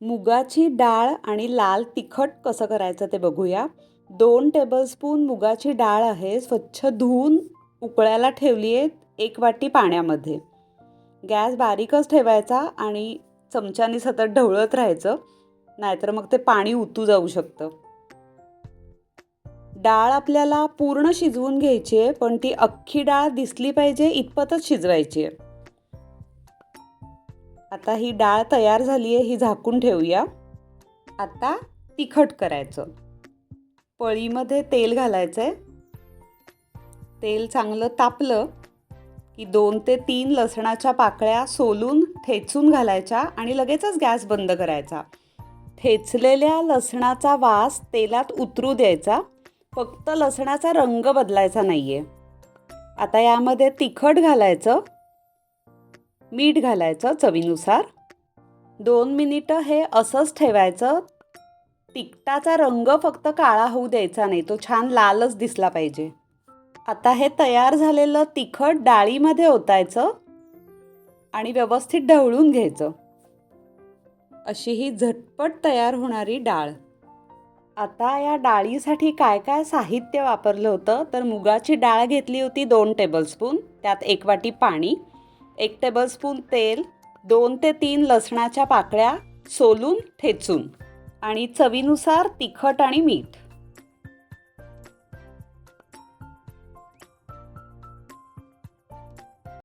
मुगाची डाळ आणि लाल तिखट कसं करायचं ते बघूया. 2 टेबलस्पून मुगाची डाळ आहे, स्वच्छ धुवून उकळायला ठेवली आहे 1 वाटी पाण्यामध्ये. गॅस बारीकच ठेवायचा आणि चमच्याने सतत ढवळत राहायचं, नाहीतर मग ते पाणी उतू जाऊ शकतं. डाळ आपल्याला पूर्ण शिजवून घ्यायची आहे, पण ती अख्खी डाळ दिसली पाहिजे इतपतच शिजवायची आहे. आता ही डाळ तयार झाली आहे, ही झाकून ठेवूया. आता तिखट करायचं. पळीमध्ये तेल घालायचं आहे. तेल चांगलं तापलं की 2 ते 3 लसणाच्या पाकळ्या सोलून ठेचून घालायच्या आणि लगेचच गॅस बंद करायचा. ठेचलेल्या लसणाचा वास तेलात उतरू द्यायचा, फक्त लसणाचा रंग बदलायचा नाही आहे. आता यामध्ये तिखट घालायचं, मीठ घालायचं चवीनुसार. 2 मिनिटं हे असंच ठेवायचं. तिखटाचा रंग फक्त काळा होऊ द्यायचा नाही, तो छान लालच दिसला पाहिजे. आता हे तयार झालेलं तिखट डाळीमध्ये ओतायचं आणि व्यवस्थित ढवळून घ्यायचं. अशी ही झटपट तयार होणारी डाळ. आता या डाळीसाठी काय काय साहित्य वापरलं होतं, तर मुगाची डाळ घेतली होती 2 टेबलस्पून, त्यात 1 वाटी पाणी, 1 टेबलस्पून तेल, 2 ते 3 लसणाच्या पाकळ्या सोलून ठेचून आणि चवीनुसार तिखट आणि मीठ.